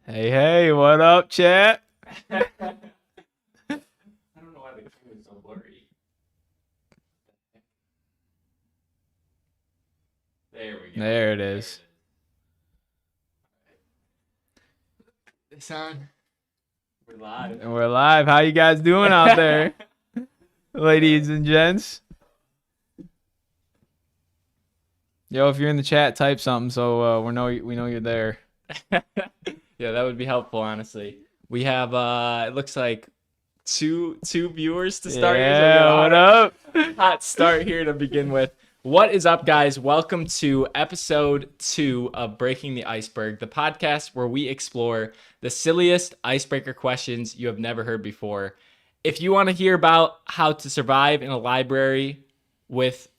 Hey, what up, chat? I don't know why the camera is so blurry. There we go. There it is. This on? We're live. And we're live. How you guys doing out there, ladies and gents? Yo, if you're in the chat, type something so we know you're there. Yeah, that would be helpful, honestly. We have it looks like two viewers to start. Yeah, what up? Hot start here to begin with. What is up, guys? Welcome to episode 2 of Breaking the Iceberg, the podcast where we explore the silliest icebreaker questions you have never heard before. If you want to hear about how to survive in a library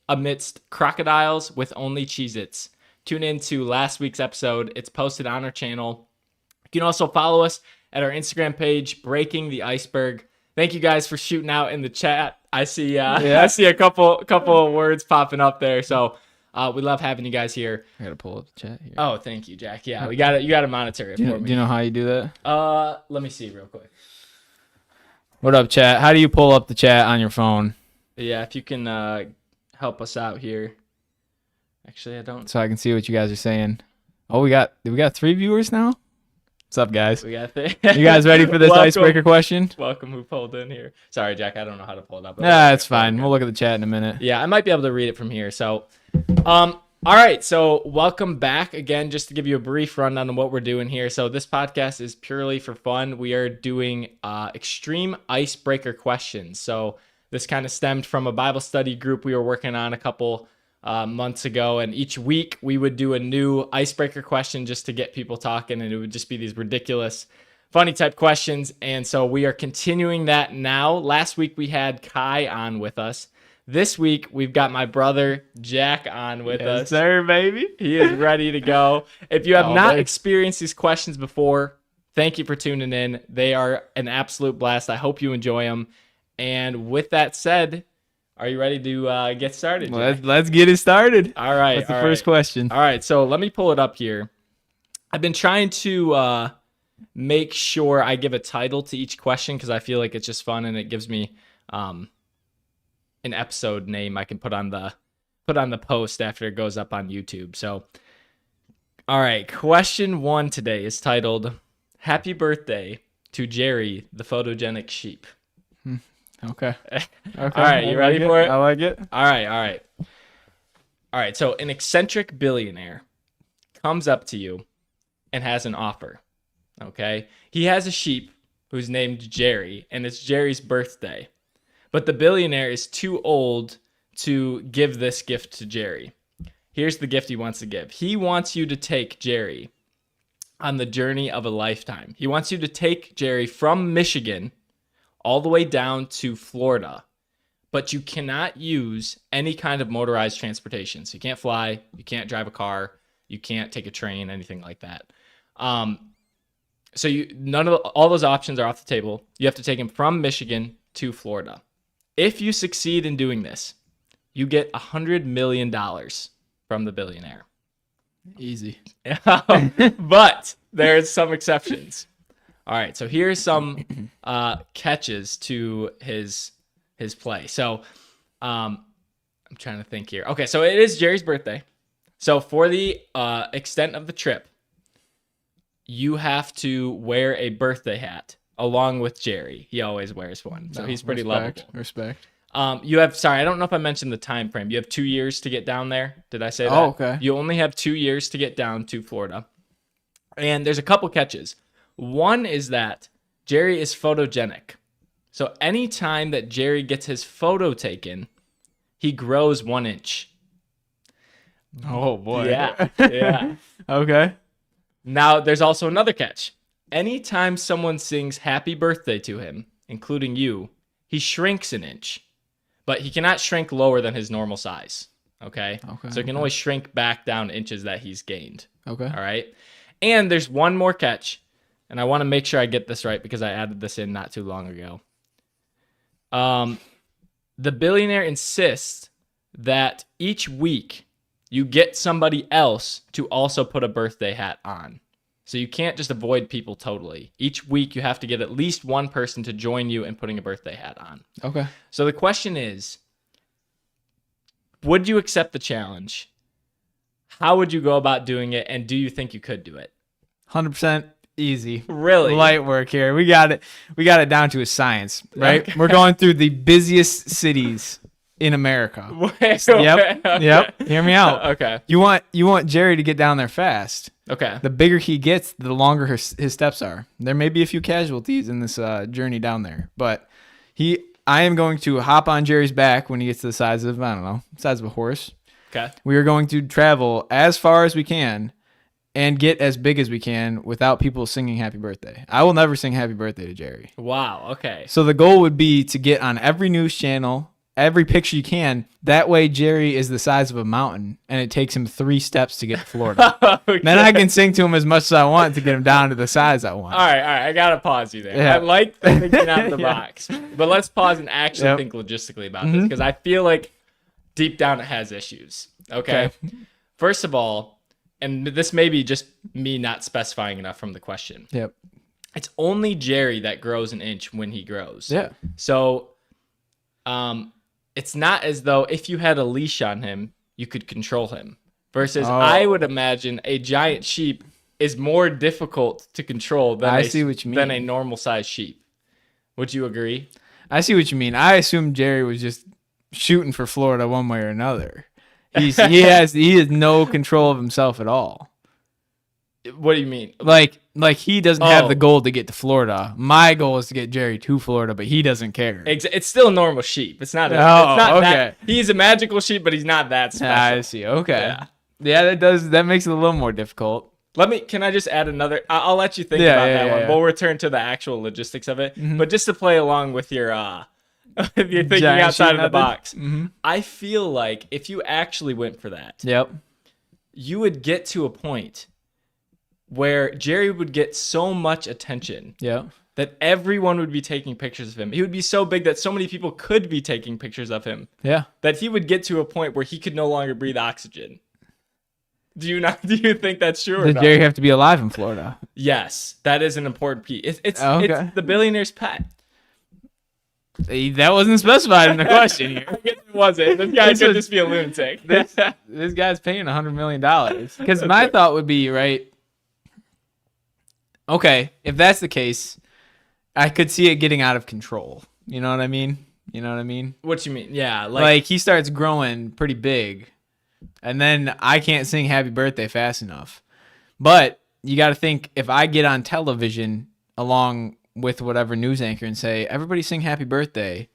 amidst crocodiles with only Cheez-Its, tune in to last week's episode. It's posted on our channel. You can also follow us at our Instagram page, Breaking the Iceberg. Thank you guys for shooting out in the chat. I see I see a couple of words popping up there. So we love having you guys here. I gotta pull up the chat here. Oh, thank you, Jack. Yeah, you gotta monitor it for me. Do you know how you do that? Let me see real quick. What up, chat? How do you pull up the chat on your phone? Yeah, if you can help us out here. Actually, I don't. So I can see what you guys are saying. Oh, we got 3 viewers now? What's up, guys? We got You guys ready for this icebreaker question? Welcome who pulled in here. Sorry, Jack, I don't know how to pull it up. Nah, it's fine. We'll look at the chat in a minute. Yeah, I might be able to read it from here. So, all right. So welcome back again, just to give you a brief rundown on what we're doing here. So this podcast is purely for fun. We are doing extreme icebreaker questions. So this kind of stemmed from a Bible study group we were working on a couple months ago, and each week we would do a new icebreaker question just to get people talking, and it would just be these ridiculous funny type questions. And so we are continuing that now. Last week we had Kai on with us. This week we've got my brother Jack on with us. Yes, sir, baby. He is ready to go. If you have not experienced these questions before, thank you for tuning in. They are an absolute blast. I hope you enjoy them. And with that said, are you ready to get started, Jack? Let's get it started. All right. What's the first question? All right, so let me pull it up here. I've been trying to make sure I give a title to each question because I feel like it's just fun and it gives me an episode name I can put on the post after it goes up on YouTube. So, all right, question 1 today is titled "Happy Birthday to Jerry, the Photogenic Sheep." Okay. All right, you ready for it? I like it. All right. So an eccentric billionaire comes up to you and has an offer. Okay. He has a sheep who's named Jerry, and it's Jerry's birthday. But the billionaire is too old to give this gift to Jerry. Here's the gift he wants to give. He wants you to take Jerry on the journey of a lifetime. He wants you to take Jerry from Michigan all the way down to Florida, but you cannot use any kind of motorized transportation. So you can't fly, you can't drive a car, you can't take a train, anything like that. So all those options are off the table. You have to take him from Michigan to Florida. If you succeed in doing this, you get $100 million from the billionaire. Easy. But there's some exceptions. All right, so here's some catches to his play. So I'm trying to think here. Okay, so it is Jerry's birthday. So for the extent of the trip, you have to wear a birthday hat along with Jerry. He always wears one, so he's pretty lovable. Respect. I don't know if I mentioned the time frame. You have 2 years to get down there. Did I say that? Oh, okay. You only have 2 years to get down to Florida. And there's a couple catches. One is that Jerry is photogenic. So anytime that Jerry gets his photo taken, he grows 1 inch. Oh, boy. Yeah. Okay. Now, there's also another catch. Anytime someone sings happy birthday to him, including you, he shrinks 1 inch. But he cannot shrink lower than his normal size. Okay? So he can only shrink back down inches that he's gained. Okay. All right? And there's one more catch. And I want to make sure I get this right because I added this in not too long ago. The billionaire insists that each week you get somebody else to also put a birthday hat on. So you can't just avoid people totally. Each week you have to get at least one person to join you in putting a birthday hat on. Okay. So the question is, would you accept the challenge? How would you go about doing it? And do you think you could do it? 100% easy. Really? Light work here. We got it. We got it down to a science, right? Okay. We're going through the busiest cities in America. Wait, Yep. okay. Yep. Hear me out. Okay. You want Jerry to get down there fast. Okay. The bigger he gets, the longer his steps are. There may be a few casualties in this journey down there, but I am going to hop on Jerry's back when he gets to the size of, I don't know, size of a horse. Okay. We are going to travel as far as we can and get as big as we can without people singing happy birthday. I will never sing happy birthday to Jerry. Wow. Okay. So the goal would be to get on every news channel, every picture you can. That way Jerry is the size of a mountain and it takes him 3 steps to get to Florida. Okay. Then I can sing to him as much as I want to get him down to the size I want. All right. I got to pause you there. Yeah. I like the thinking out of the Yeah. box, but let's pause and actually Yep. think logistically about this because I feel like deep down it has issues. Okay. First of all, and this may be just me not specifying enough from the question. Yep. It's only Jerry that grows an inch when he grows. Yeah. So, it's not as though if you had a leash on him, you could control him. Versus, I would imagine a giant sheep is more difficult to control than see what you than mean. a normal sized sheep. Would you agree? I see what you mean. I assume Jerry was just shooting for Florida one way or another. He has no control of himself at all. What do you mean? Like he doesn't have Oh. the goal to get to Florida. My goal is to get Jerry to Florida, but he doesn't care. It's still a normal sheep. It's not. Oh, It's not okay. that. He's a magical sheep, but he's not that special. I see. Okay. Yeah. Yeah, that makes it a little more difficult. Can I just add another? I'll let you think Yeah, about yeah, that yeah, one. yeah. We'll return to the actual logistics of it. But just to play along with your if you're thinking Giant outside sheep of the method? box, I feel like if you actually went for that, Yep. you would get to a point where Jerry would get so much attention Yep. that everyone would be taking pictures of him. He would be so big that so many people could be taking pictures of him Yeah. that he would get to a point where he could no longer breathe oxygen. Do you think that's true or Does not? Jerry have to be alive in Florida? Yes, that is an important piece. It's Okay. the billionaire's pet. That wasn't specified in the question here. I guess it wasn't. This guy This could was- just be a lunatic. This guy's paying $100 million. Because my thought would be, right, okay, if that's the case, I could see it getting out of control. You know what I mean? What you mean? Yeah, Like he starts growing pretty big, and then I can't sing happy birthday fast enough. But you got to think, if I get on television along with whatever news anchor and say, everybody sing happy birthday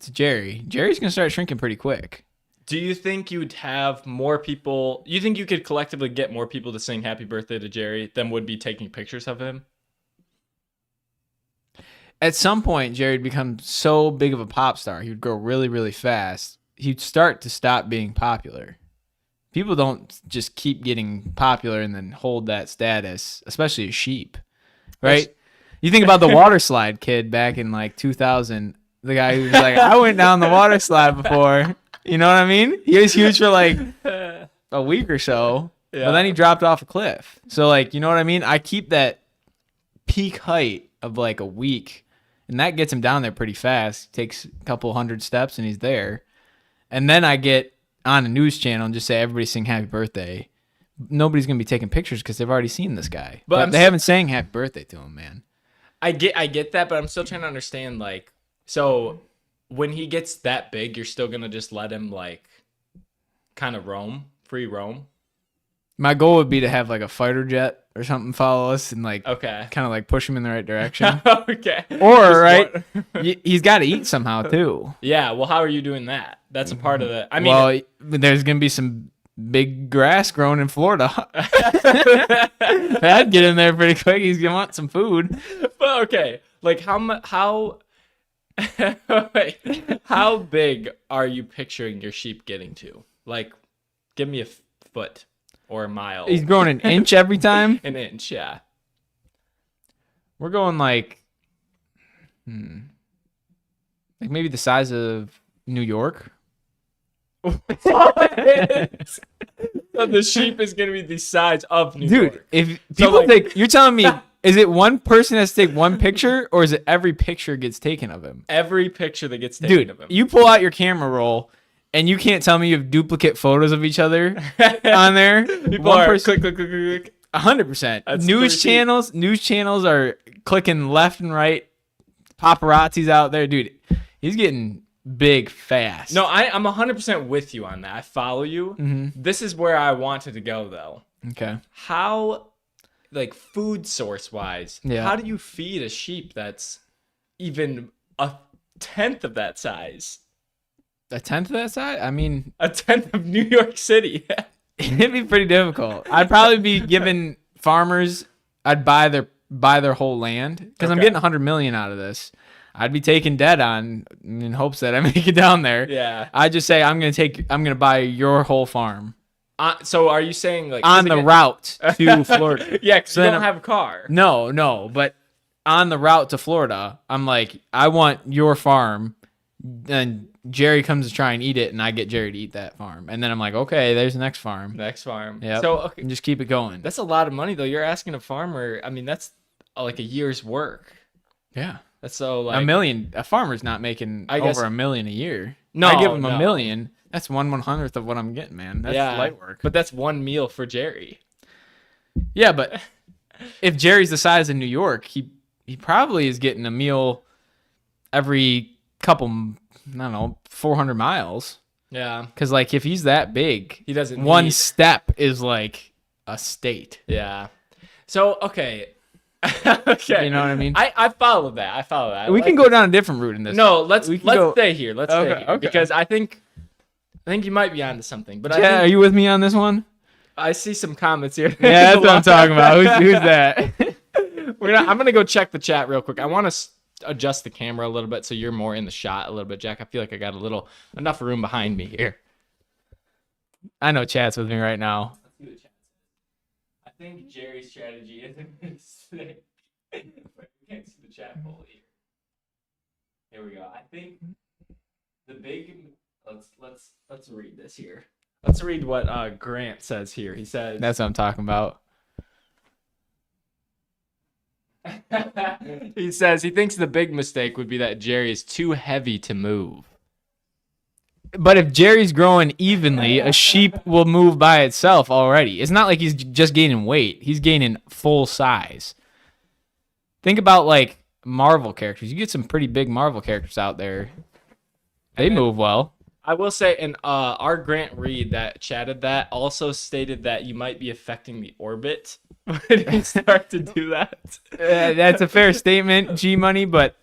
to Jerry's going to start shrinking pretty quick. do you think you'd have more people? You think you could collectively get more people to sing happy birthday to Jerry than would be taking pictures of him? At some point, Jerry'd become so big of a pop star, he would grow really, really fast. He'd start to stop being popular. People don't just keep getting popular and then hold that status, especially a sheep, right? You think about the water slide kid back in like 2000, the guy who was like, I went down the water slide before. You know what I mean? He was huge for like a week or so, but then he dropped off a cliff. So like, you know what I mean? I keep that peak height of like a week, and that gets him down there pretty fast. Takes a couple hundred steps and he's there. And then I get on a news channel and just say, everybody sing happy birthday. Nobody's going to be taking pictures because they've already seen this guy. But they haven't sang happy birthday to him, man. I get that, but I'm still trying to understand, like, so when he gets that big, you're still gonna just let him like kind of free roam. My goal would be to have like a fighter jet or something follow us and like Okay. kind of like push him in the right direction. Okay. Or, Just right, one- he's got to eat somehow too. Yeah. Well, how are you doing that? That's a part of the. I mean, Well, there's going to be some big grass growing in Florida. I'd get in there pretty quick. He's going to want some food. but okay. Like wait, how big are you picturing your sheep getting to? Like, give me a foot or a mile. He's growing an inch every time. An inch, yeah. We're going like maybe the size of New York. So So the sheep is gonna be the size of New Dude, York. if people think you're telling me, is it one person has to take one picture, or is it every picture gets taken of him? Every picture that gets taken Dude, of him. you pull out your camera roll, and you can't tell me you have duplicate photos of each other on there. People One are person, click, click, click, click, click. 100%. That's News 13. channels are clicking left and right. Paparazzi's out there, dude. He's getting big fast. No, I'm 100% with you on that. I follow you. Mm-hmm. This is where I wanted to go, though. Okay. How, like, food source wise, Yeah. how do you feed a sheep that's even a tenth of that size? A tenth of that size? I mean, A tenth of New York City. it'd be pretty difficult. I'd probably be giving farmers. I'd buy their whole land because I'm Okay. getting 100 million out of this. I'd be taking debt on in hopes that I make it down there. Yeah. I just say I'm gonna buy your whole farm So are you saying, like, on the route to Florida. Yeah, because So you then don't have a car. No, but on the route to Florida, I'm like, I want your farm. Then Jerry comes to try and eat it, and I get Jerry to eat that farm. And then I'm like, okay, there's the next farm. Next farm. Yeah. So, okay. And just keep it going. That's a lot of money, though. You're asking a farmer. I mean, that's like a year's work. Yeah. That's so like $1 million. A farmer's not making I guess- over $1 million a year. No, I give him no. $1 million. That's 1/100th of what I'm getting, man. That's light work. But that's one meal for Jerry. Yeah, but if Jerry's the size of New York, he probably is getting a meal every couple, I don't know, 400 miles. Yeah. Because like if he's that big, He doesn't one need- step is like a state. Yeah. So okay. Okay. You know what I mean? I follow that. I follow that. We can go down a different route in this. No, let's we can go- stay here. Let's stay Okay, here okay. because I think you might be onto something. But Yeah, I are think you with me on this one? I see some comments here. Yeah, that's what I'm talking about. Who's that? I'm gonna go check the chat real quick. I want to adjust the camera a little bit so you're more in the shot a little bit, Jack. I feel like I got enough room behind me here. I know chat's with me right now. Let's see what chat says. I think Jerry's strategy is a mistake. Wait, we can't see the chat poll here. Here we go. I think the big. Let's read this here. Let's read what Grant says here. He says. That's what I'm talking about. He says he thinks the big mistake would be that Jerry is too heavy to move. But if Jerry's growing evenly, a sheep will move by itself already. It's not like he's just gaining weight. He's gaining full size. Think about like Marvel characters. You get some pretty big Marvel characters out there. They move well. I will say, and our Grant Reed that chatted that also stated that you might be affecting the orbit when you start to do that. That's a fair statement, G Money, but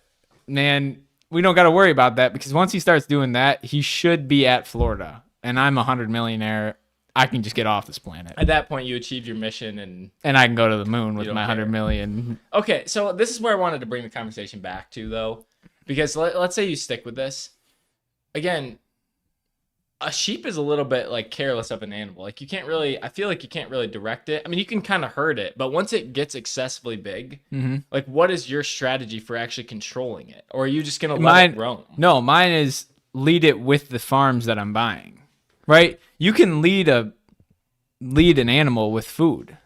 man, we don't got to worry about that because once he starts doing that, he should be at Florida. And I'm 100 millionaire. I can just get off this planet. At that point, you achieved your mission, and I can go to the moon with don't my 100 care. million. okay. So this is where I wanted to bring the conversation back to, though, because let's say you stick with this. Again, a sheep is a little bit like careless of an animal. Like you can't really. I feel like you can't really direct it. I mean, you can kind of herd it, but once it gets excessively big, like what is your strategy for actually controlling it, or are you just gonna let it roam? No, mine is lead it with the farms that I'm buying. Right? You can lead an animal with food.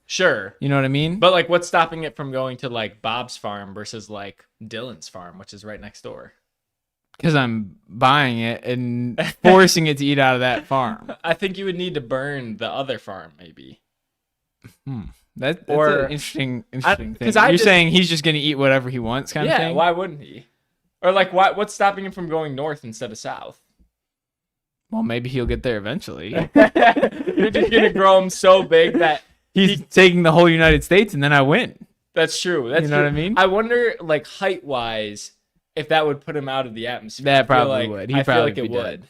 Sure. You know what I mean? But like, what's stopping it from going to like Bob's farm versus like Dylan's farm, which is right next door? Because I'm buying it and forcing it to eat out of that farm. I think you would need to burn the other farm, maybe. That's Or- an interesting thing. 'cause You're I just- saying he's just going to eat whatever he wants kind of Yeah. thing? Why wouldn't he? Or like, what's stopping him from going north instead of south? Well, maybe he'll get there eventually. You're just gonna grow him so big that He's taking the whole United States and then I win. that's true. That's You know true. what I mean? I wonder, like height wise, if that would put him out of the atmosphere. That I feel probably like- would. I He'd feel probably like it be would. dead.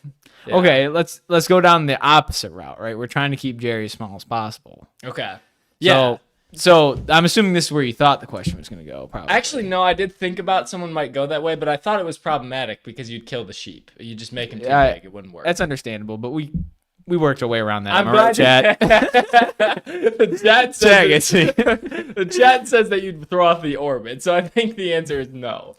Yeah. Okay, let's go down the opposite route, right? We're trying to keep Jerry as small as possible. Okay. Yeah. So I'm assuming this is where you thought the question was going to go, probably. Actually, no, I did think about someone might go that way, but I thought it was problematic because you'd kill the sheep. You just make him too Yeah, big. It wouldn't work. That's understandable, but we worked our way around that. I'm Am I right, glad Chad? the chat says Chad gets me. the chat says that you'd throw off the orbit, so I think the answer is no.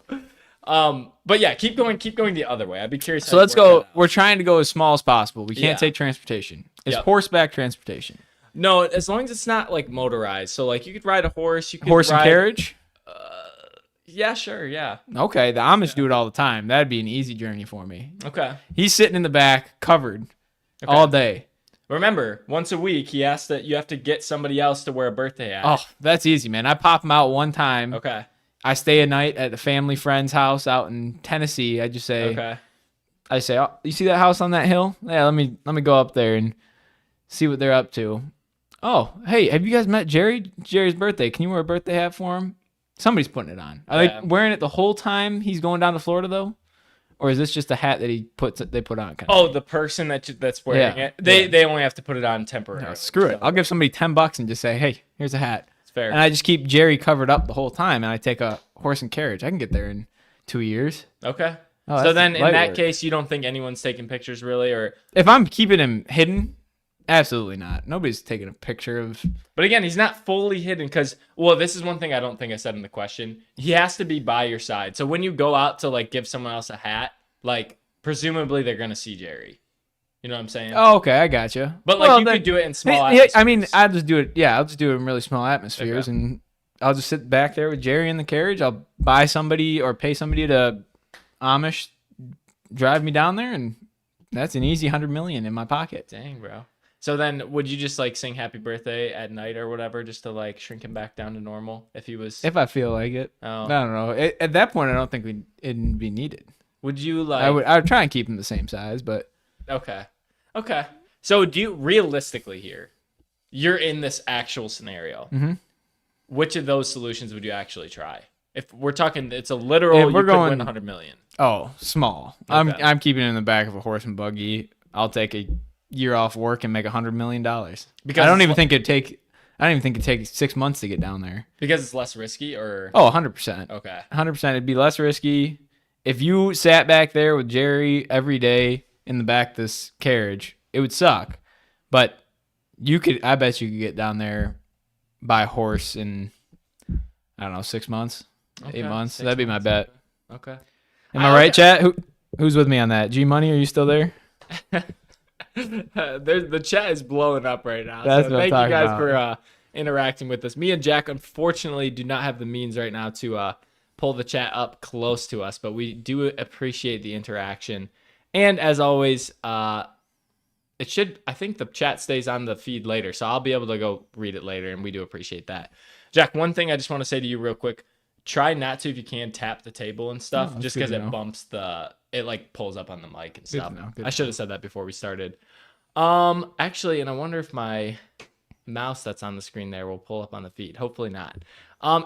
But yeah, keep going the other way. I'd be curious. So how you let's work go. that out. We're trying to go as small as possible. We can't Yeah. take transportation. It's Yep. horseback transportation. No, as long as it's not like motorized. So like you could ride a horse. You could Horse and ride, carriage? Yeah, sure, yeah. Okay, the Amish do it all the time. That'd be an easy journey for me. Okay. He's sitting in the back, covered, all day. Remember, once a week, he asks that you have to get somebody else to wear a birthday hat. Oh, that's easy, man. I pop him out one time. Okay. I stay a night at a family friend's house out in Tennessee. I just say, Okay. oh, you see that house on that hill? Yeah, let me go up there and see what they're up to. Oh, hey, have you guys met Jerry? Jerry's birthday. Can you wear a birthday hat for him? Somebody's putting it on. Are they wearing it the whole time he's going down to Florida though? Or is this just a hat that they put on? Oh, the person that's wearing it. They only have to put it on temporarily. No, screw it. I'll give somebody $10 and just say, hey, here's a hat. It's fair. And I just keep Jerry covered up the whole time, and I take a horse and carriage. I can get there in 2 years. Okay. Oh, So then, in light that work. case, you don't think anyone's taking pictures really, or? If I'm keeping him hidden, absolutely not. Nobody's taking a picture of. But again, he's not fully hidden because, well, this is one thing I don't think I said in the question. He has to be by your side. So when you go out to like give someone else a hat, like presumably they're gonna see Jerry. You know what I'm saying? Oh, okay, I gotcha. But like you could do it in small. I mean, I'll just do it. Yeah, I'll just do it in really small atmospheres, and I'll just sit back there with Jerry in the carriage. I'll buy somebody or pay somebody to Amish drive me down there, and that's an easy 100 million in my pocket. Dang, bro. So then, would you just like sing "Happy Birthday" at night or whatever, just to like shrink him back down to normal if he was? If I feel like it. Oh. I don't know. At that point, I don't think it'd be needed. Would you like? I would try and keep them the same size, but Okay. So do you realistically here? You're in this actual scenario. Mhm. Which of those solutions would you actually try? If we're talking, it's a literal. If You we're could going- win 100 million. oh, small. Okay. I'm keeping it in the back of a horse and buggy. I'll take a year off work and make $100 million. Because I don't it's even think it'd take 6 months to get down there. Because it's less risky, or Oh, 100%. okay. 100%. It'd be less risky. If you sat back there with Jerry every day in the back of this carriage, it would suck. But I bet you could get down there by horse in, I don't know, 6 months, 8 months. 6 That'd be my months, bet. Okay. Am I right, chat? Who's with me on that? G Money, are you still there? The chat is blowing up right now. That's So what I'm thank you talking guys about. for interacting with us. Me and Jack, unfortunately, do not have the means right now to pull the chat up close to us, but we do appreciate the interaction. And as always, I think the chat stays on the feed later, so I'll be able to go read it later, and we do appreciate that. Jack, one thing I just want to say to you real quick. Try not to, if you can, tap the table and stuff, Oh, just that's good because to it know. bumps it like pulls up on the mic and Good to stuff. know, good I to should have said that before we started. Actually, and I wonder if my mouse that's on the screen there will pull up on the feed. Hopefully not.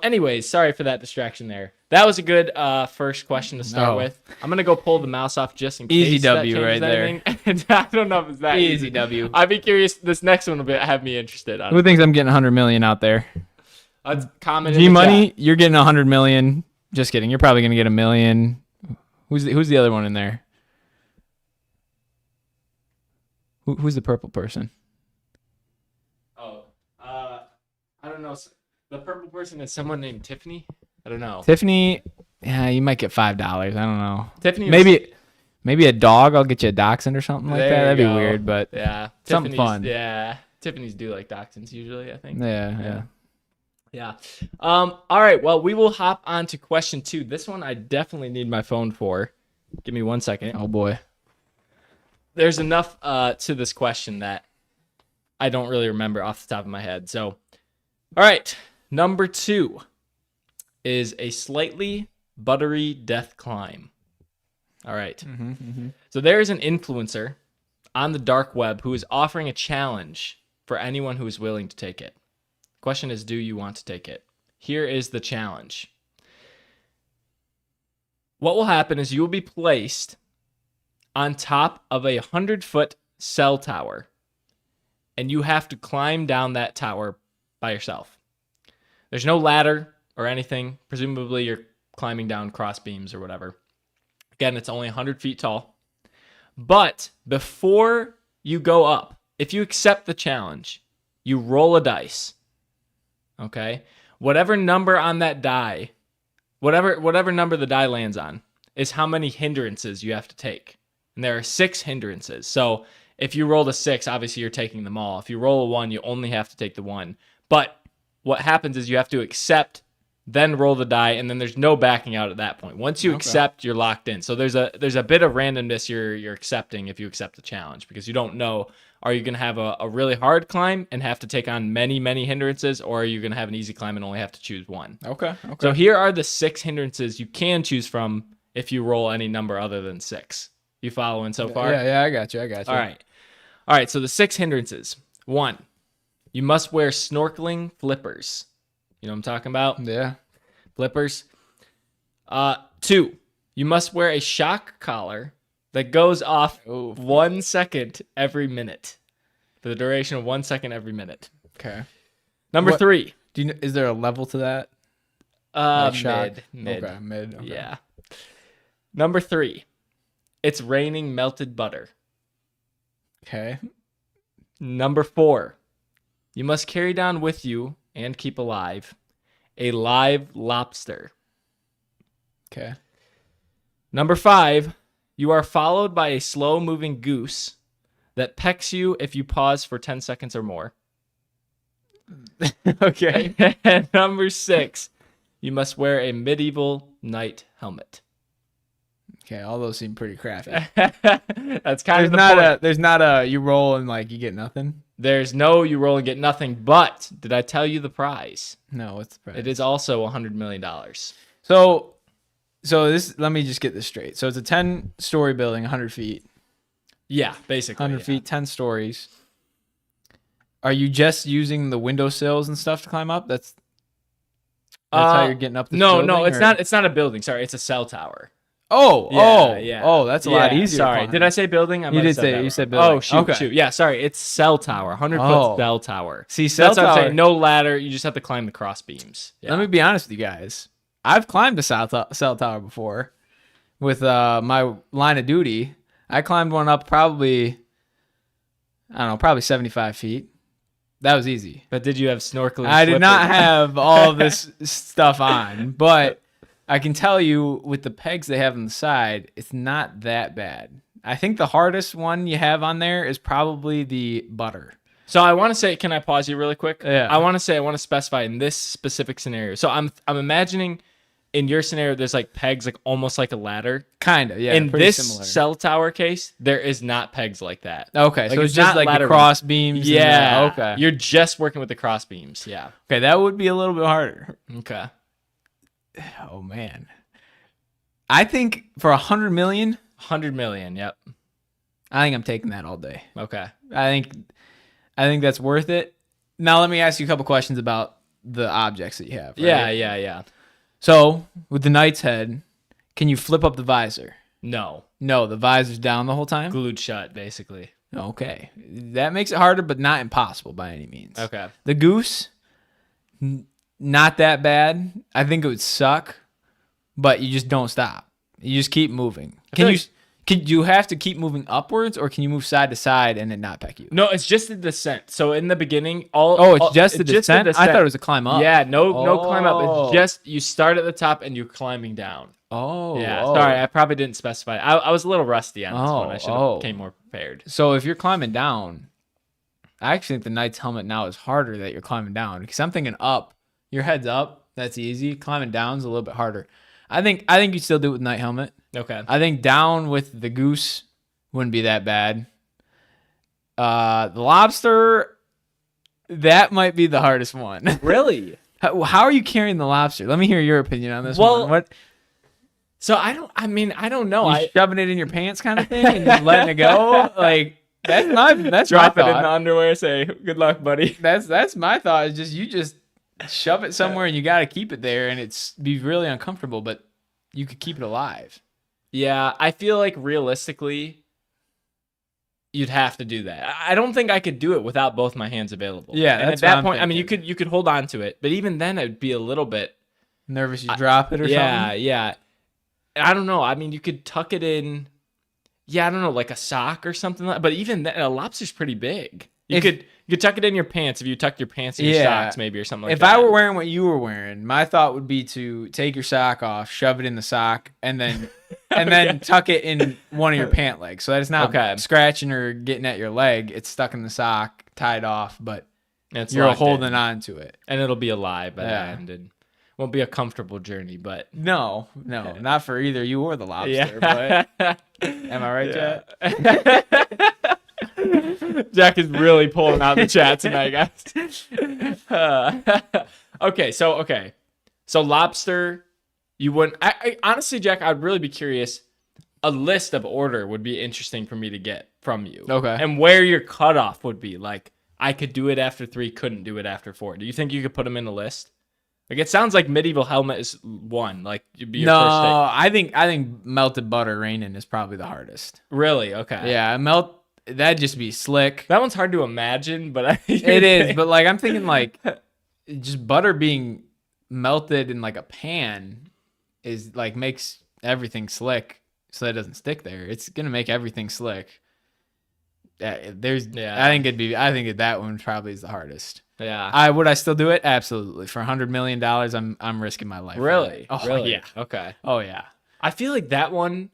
Anyways, sorry for that distraction there. That was a good first question to start No. with. I'm gonna go pull the mouse off just in Easy case that W changes right there. anything. And I don't know if it's that Easy W. I'd be curious. This next one will have me interested. Who thinks I'm getting 100 million out there? Comment in G the Money, chat. you're getting 100 million. Just kidding. You're probably gonna get $1 million. Who's the other one in there? Who's the purple person? Oh, I don't know. The purple person is someone named Tiffany. I don't know. Tiffany. Yeah, you might get $5. I don't know. Tiffany. Maybe a dog. I'll get you a dachshund or something like There that. That'd you be go. weird, but Yeah. something Tiffany's- fun. Yeah. Tiffany's do like dachshunds usually, I think. yeah. Yeah. All right. Well, we will hop on to question 2. This one I definitely need my phone for. Give me 1 second. Oh boy. There's enough to this question that I don't really remember off the top of my head. So, all right. Number 2 is a slightly buttery death climb. All right. So there is an influencer on the dark web who is offering a challenge for anyone who is willing to take it. Question is, do you want to take it? Here is the challenge. What will happen is you will be placed on top of a 100-foot cell tower, and you have to climb down that tower by yourself. There's no ladder or anything. Presumably, you're climbing down cross beams or whatever. Again, it's only 100 feet tall. But before you go up, if you accept the challenge, you roll a dice. Okay? Whatever number on that die, whatever number the die lands on is how many hindrances you have to take. And there are 6 hindrances. So if you rolled a 6, obviously you're taking them all. If you roll a 1, you only have to take the 1. But what happens is you have to accept, then roll the die, and then there's no backing out at that point. Once you accept, you're locked in. So there's a bit of randomness you're accepting if you accept the challenge, because you don't know, are you going to have a really hard climb and have to take on many, many hindrances, or are you going to have an easy climb and only have to choose one? Okay. So here are the 6 hindrances you can choose from if you roll any number other than 6. You following so far? Yeah, I got you. All right, so the 6 hindrances. 1, you must wear snorkeling flippers. You know what I'm talking about? Yeah. Flippers. 2, you must wear a shock collar that goes off 1 second every minute. For the duration of 1 second every minute. Okay. Number 3. Is there a level to that? Mid. Okay, mid. Okay. Yeah. Number 3. It's raining melted butter. Okay. Number 4. You must carry down with you and keep alive a live lobster. Okay. Number 5. You are followed by a slow-moving goose that pecks you if you pause for 10 seconds or more. Okay. And number 6. You must wear a medieval knight helmet. Okay, all those seem pretty crappy. That's kind of the point. There's not a you roll and like you get nothing. There's no you roll and get nothing, but did I tell you the prize? No, what's the price? It is also $100 million. So this, let me just get this straight. So it's a 10-story building, 100 feet. Yeah, basically. 100 feet, 10 stories. Are you just using the windowsills and stuff to climb up? That's how you're getting up this building? No, it's not a building. Sorry, it's a cell tower. Oh, that's a lot easier. Sorry, did I say building? You did say you said building. Oh shoot. Yeah, sorry, it's cell tower, 100-foot cell tower. See, That's what I'm saying. No ladder. You just have to climb the cross beams. Yeah. Let me be honest with you guys. I've climbed a cell tower before with my line of duty. I climbed one up probably 75 feet. That was easy. But did you have snorkeling? I did not have all of this stuff on, but I can tell you with the pegs they have on the side, it's not that bad. I think the hardest one you have on there is probably the butter. So I want to say, can I pause you really quick? Yeah. I want to specify in this specific scenario. So I'm imagining in your scenario, there's like pegs, like almost like a ladder. Kind of, yeah. In this similar. cell tower case, there is not pegs like that. Okay, so it's just not like the ladder cross beams. Yeah. Okay. You're just working with the cross beams. Yeah. Okay, that would be a little bit harder. Okay. Oh man, I think for 100 million, 100 million. Yep. I think I'm taking that all day. Okay. I think that's worth it. Now let me ask you a couple questions about the objects that you have. Right? Yeah. So with the knight's head, can you flip up the visor? No. No, the visor's down the whole time. Glued shut, basically. Okay, that makes it harder, but not impossible by any means. Okay. The goose, not that bad. I think it would suck, but you just don't stop. You just keep moving. Can you have to keep moving upwards, or can you move side to side and it not peck you? No, it's just the descent. So in the beginning, it's just the descent? I thought it was a climb up. Yeah, no climb up. It's just you start at the top and you're climbing down. Oh. Yeah, sorry, I probably didn't specify. I was a little rusty on this one. I should have came more prepared. So if you're climbing down, I actually think the knight's helmet now is harder that you're climbing down, because I'm thinking up. Your head's up. That's easy. Climbing down's a little bit harder. I think you still do it with knight helmet. Okay. I think down with the goose wouldn't be that bad. The lobster, that might be the hardest one. Really? How are you carrying the lobster? Let me hear your opinion on this one. What? So I don't know. You shoving it in your pants kind of thing and just letting it go? Like that's drop my it in thought. the underwear. Say good luck, buddy. That's my thought. Is you just shove it somewhere and you got to keep it there, and it's be really uncomfortable, but you could keep it alive. Yeah, I feel like realistically, you'd have to do that. I don't think I could do it without both my hands available. Yeah, and that's at that what I'm point, I mean, thinking. you could hold on to it, but even then, it'd be a little bit Nervous you drop it or something? Yeah. I don't know. I mean, you could tuck it in. Yeah, I don't know, like a sock or something. But even then, a lobster's pretty big. You You could tuck it in your pants if you tucked your pants in your Yeah. socks, maybe, or something like If that. I were wearing what you were wearing, my thought would be to take your sock off, shove it in the sock, and then Okay. tuck it in one of your pant legs, so that it's not Okay. scratching or getting at your leg. It's stuck in the sock, tied off, but It's you're locked holding in, on to it. and it'll be alive by the Yeah. end, and won't be a comfortable journey, but No, not for either you or the lobster. yeah. But am I right, Jack? Jack is really pulling out the chat tonight, guys. Okay, so lobster. You wouldn't. I honestly, Jack, I'd really be curious. A list of order would be interesting for me to get from you. Okay. And where your cutoff would be. Like, I could do it after 3, couldn't do it after 4. Do you think you could put them in a list? Like, it sounds like medieval helmet is 1. Like, you'd be your No, first take. I think melted butter raining is probably the hardest. Really? Okay. Yeah, that'd just be slick. That one's hard to imagine, but It is, but like I'm thinking like just butter being melted in like a pan is like makes everything slick so that it doesn't stick there. It's gonna make everything slick. I think that one probably is the hardest. Yeah. Would I still do it? Absolutely. For $100 million, I'm risking my life. Really? Oh Really? yeah. Okay. Oh yeah. I feel like that one,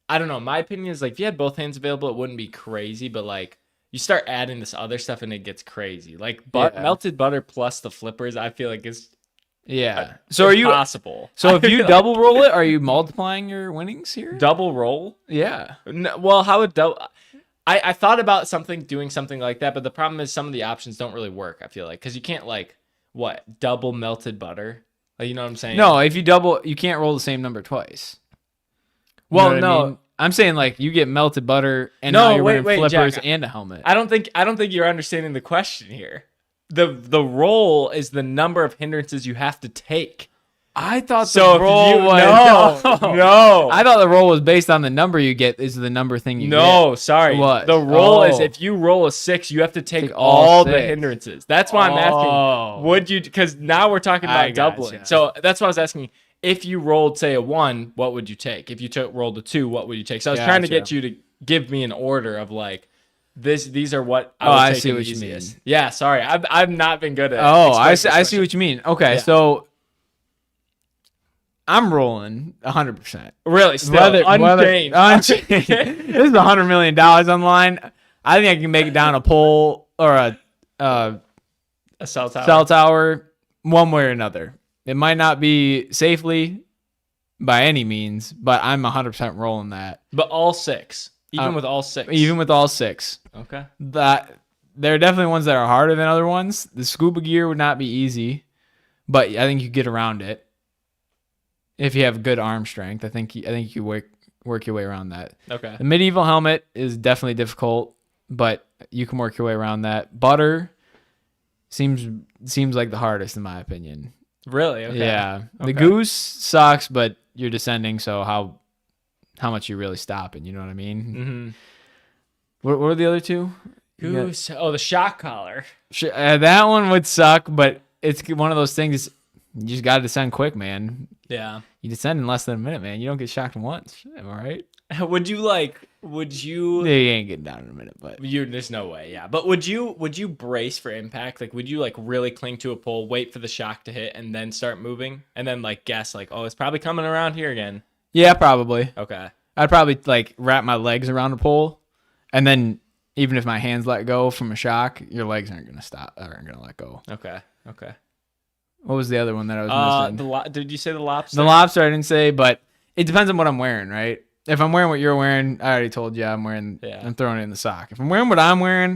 I don't know. My opinion is like if you had both hands available, it wouldn't be crazy, but like you start adding this other stuff and it gets crazy. Like melted butter plus the flippers, I feel like is So are you possible? So if you double roll it, are you multiplying your winnings here? Double roll? Yeah. No, well, how would double? I thought about doing something like that, but the problem is some of the options don't really work. I feel like because you can't like double melted butter. Like, you know what I'm saying? No, if you double, you can't roll the same number twice. You Well, know what I mean? I'm saying like you get melted butter and now you're wearing flippers Jack, and a helmet. I don't think you're understanding the question here. The roll is the number of hindrances you have to take. I thought So the roll was no. I thought the roll was based on the number you get is the number thing you get. No, sorry. What? The roll is Oh. if you roll a 6, you have to take all all the 6. hindrances. That's why I'm asking. Would you? Because now we're talking I about doubling. gotcha. So that's why I was asking. If you rolled, say, a 1, what would you take? If you rolled a 2, what would you take? So I was trying to get you to give me an order of like this. These are what I would I take see in what the you easiest. mean. Yeah, sorry, I've not been good at. I explaining see this what you mean. Okay, Yeah. so I'm rolling 100%. Really, still unchanged. Unchanged. This is $100 million on the line. I think I can make it down a pole or a cell tower. cell tower one way or another. It might not be safely by any means, but I'm 100% rolling that. But all 6, even with all 6. Even with all 6. Okay. That there are definitely ones that are harder than other ones. The scuba gear would not be easy, but I think you get around it. If you have good arm strength, I think you work your way around that. Okay. The medieval helmet is definitely difficult, but you can work your way around that. Butter seems like the hardest in my opinion. Really? Okay. Yeah. The Okay. goose sucks, but you're descending, so how much you really stopping? You know what I mean? Mm-hmm. What were the other two? Goose. Oh, the shock collar. That one would suck, but it's one of those things. You just got to descend quick, man. Yeah. You descend in less than a minute, man. You don't get shocked once. Am I right? Would you Yeah, you ain't getting down in a minute, but there's no way, yeah. But would you brace for impact? Like, would you like really cling to a pole, wait for the shock to hit, and then start moving? And then like guess like, oh, it's probably coming around here again. yeah, probably. Okay. I'd probably like wrap my legs around a pole, and then even if my hands let go from a shock, your legs aren't gonna let go. Okay. Okay. What was the other one that I was missing? Did you say the lobster? The lobster I didn't say, but it depends on what I'm wearing, right? If I'm wearing what you're wearing, I already told you I'm throwing it in the sock. If I'm wearing what I'm wearing,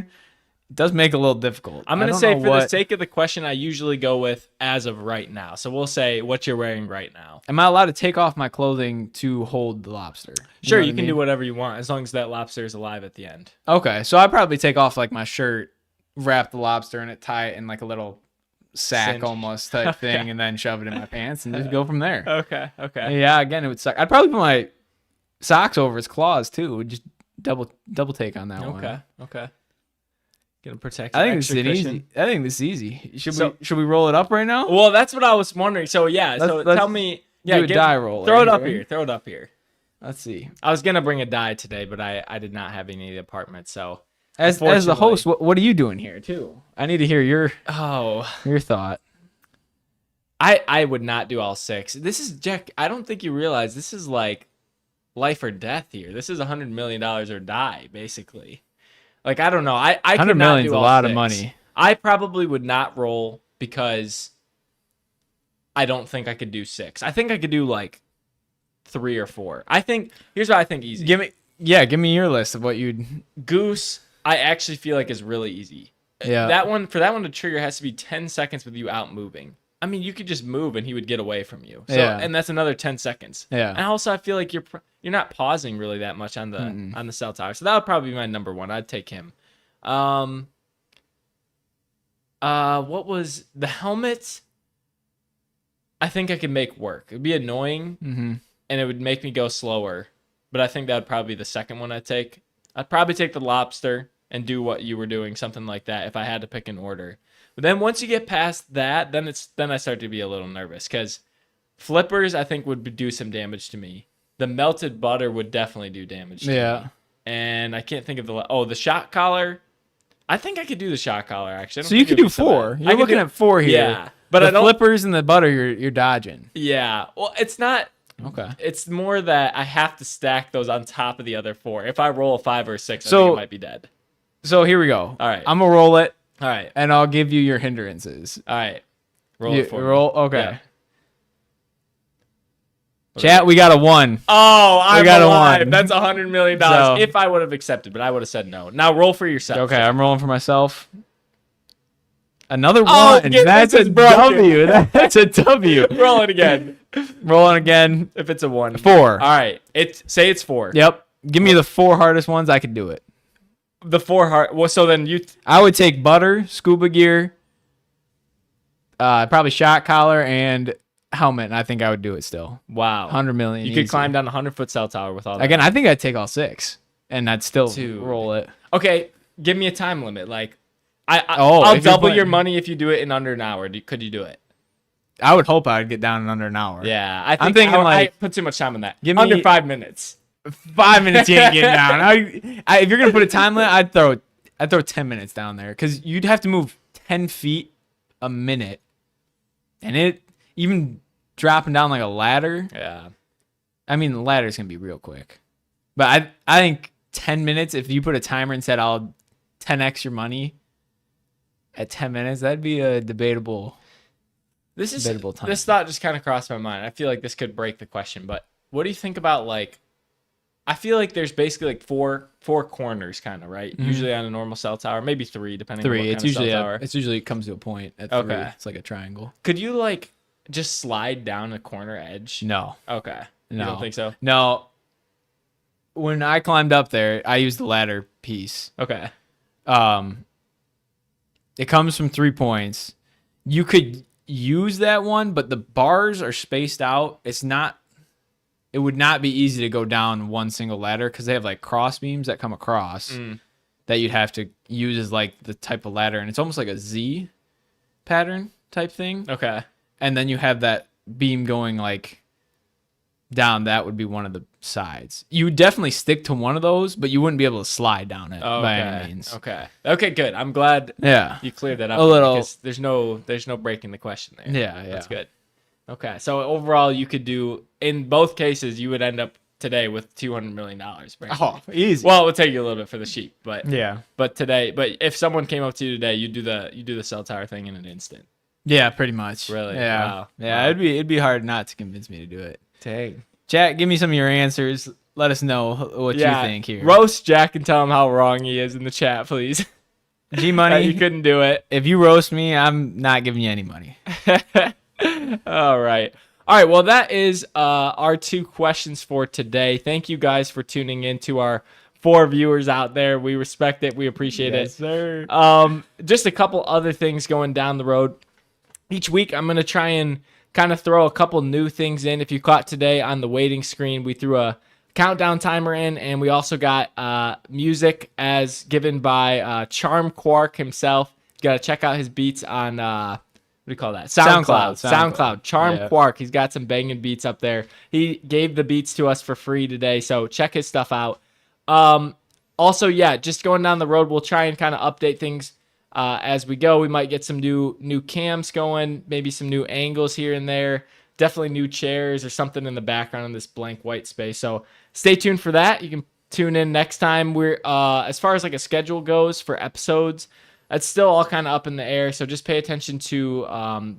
it does make it a little difficult. I'm going to say for the sake of the question, I usually go with as of right now. So we'll say what you're wearing right now. Am I allowed to take off my clothing to hold the lobster? Sure, know you what I can mean? do whatever you want as long as that lobster is alive at the end. Okay, so I'd probably take off like my shirt, wrap the lobster in it, tie it in like a little sack Cinch. almost type thing, and then shove it in my pants and just go from there. Okay. Okay. Yeah, again, it would suck. I'd probably put my socks over its claws too. Just double take on that one. Okay. Gonna protect. I think extra this is cushion. easy. I think this is easy. Should we roll it up right now? Well, that's what I was wondering. So yeah, Let's tell me. do Yeah, a die roll. Throw it right up here. Throw it up here. Let's see. I was gonna bring a die today, but I did not have any in the apartment. So As the Unfortunately. host, what are you doing here too? I need to hear your thought. I would not do all 6. This is Jack. I don't think you realize this is like life or death here. This is $100 million or die, basically. Like, I don't know. I 100 could not million's do a all lot 6. of money. I probably would not roll because I don't think I could do 6. I think I could do like 3 or 4. I think here's what I think easy. Give me your list of what you'd. Goose, I actually feel like is really easy. Yeah. That one to trigger has to be 10 seconds with you out moving. I mean, you could just move and he would get away from you. So, Yeah. and that's another 10 seconds. Yeah. And also, I feel like you're not pausing really that much on the cell tower. So that would probably be my number 1. I'd take him. What was the helmet? I think I could make work. It'd be annoying, and it would make me go slower. But I think that would probably be the second one I'd take. I'd probably take the lobster and do what you were doing, something like that, if I had to pick an order. But then once you get past that, then I start to be a little nervous because flippers I think would do some damage to me. The melted butter would definitely do damage to me. And I can't think of the shot collar. I think I could do the shot collar actually. So you could do 4. You're looking at 4 here. Yeah, but the I don't. flippers and the butter you're dodging. Yeah, well, it's not. Okay. It's more that I have to stack those on top of the other 4. If I roll a 5 or a 6, I think it might be dead. So here we go. All right. I'm gonna roll it. All right. And I'll give you your hindrances. All right. Roll it for me. Okay. Yeah. Chat, we got a 1. Oh, I'm got a alive. 1. That's $100 million. So- If I would have accepted, but I would have said no. Now roll for yourself. Okay, I'm rolling for myself. Another 1. Oh, That's this a is broken. W. That's a W. Roll it again. Rolling again. If it's a 1. 4. All right. Say it's 4. Yep. Give me the 4 hardest ones. I could do it. The 4 hard. Well, so then you. I would take butter, scuba gear, probably shot collar, and helmet, and I think I would do it still. Wow. 100 million. You could easy. climb down a 100-foot cell tower with all that. Again, I think I'd take all 6, and I'd still Dude. roll it. Okay, give me a time limit. Like, Oh, I'll if you're double your playing- money if you do it in under an hour. Could you do it? I would hope I'd get down in under an hour. Yeah, I think I'm thinking I like put too much time on that. give me- Under 5 minutes. 5 minutes you ain't getting down. If you're gonna put a time limit, I'd throw 10 minutes down there because you'd have to move 10 feet a minute, and it even dropping down like a ladder. Yeah. I mean, the ladder's gonna be real quick, but I think 10 minutes. If you put a timer and said I'll 10x your money at 10 minutes, that'd be a debatable. This time. This thought just kind of crossed my mind. I feel like this could break the question, but what do you think about like? I feel like there's basically like four corners, kind of right. Usually on a normal cell tower, maybe 3 depending. on what It's kind of cell tower. usually it comes to a point at 3. Okay. It's like a triangle. Could you like just slide down a corner edge? No. Okay. No. You don't think so? No. When I climbed up there, I used the ladder piece. Okay. It comes from 3 points. You could use that one, but the bars are spaced out. It would not be easy to go down one single ladder because they have like cross beams that come across that you'd have to use as like the type of ladder, and it's almost like a Z pattern type thing. Okay. And then you have that beam going like down. That would be one of the sides. You would definitely stick to one of those, but you wouldn't be able to slide down it by any means. Okay. Okay, good. I'm glad Yeah. you cleared that up A little. because there's no breaking the question there. Yeah. That's good. Okay. So overall you could do in both cases you would end up today with $200 million. Oh, easy. Well, it would take you a little bit for the sheep, but Yeah. but if someone came up to you today, you do the cell tower thing in an instant. Yeah, pretty much. Really? Yeah. Wow. Yeah, Wow. it'd be hard not to convince me to do it. Dang. Chat, give me some of your answers. Let us know what you think here. Roast Jack and tell him how wrong he is in the chat, please. G That Money, you couldn't do it. if you roast me, I'm not giving you any money. All right. All right. Well, that is our 2 questions for today. Thank you guys for tuning in to our 4 viewers out there. We respect it. We appreciate it. sir. Just a couple other things going down the road. Each week, I'm going to try and kind of throw a couple new things in. If you caught today on the waiting screen, we threw a countdown timer in, and we also got music as given by Charm Quark himself. You got to check out his beats on, what do you call that? SoundCloud. Charm Quark. He's got some banging beats up there. He gave the beats to us for free today, so check his stuff out. Also, yeah, just going down the road, we'll try and kind of update things as we go. We might get some new cams going, maybe some new angles here and there. Definitely new chairs or something in the background in this blank white space. So stay tuned for that. You can tune in next time. We're as far as like a schedule goes for episodes, that's still all kind of up in the air. So just pay attention to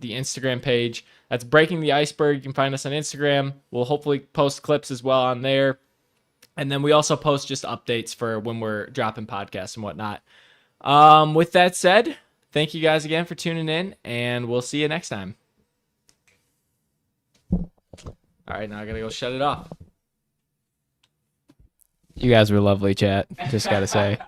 the Instagram page. That's Breaking the Iceberg. You can find us on Instagram. We'll hopefully post clips as well on there. And then we also post just updates for when we're dropping podcasts and whatnot. With that said, thank you guys again for tuning in, and we'll see you next time. All right, now I gotta go shut it off. You guys were lovely, chat. Just gotta say.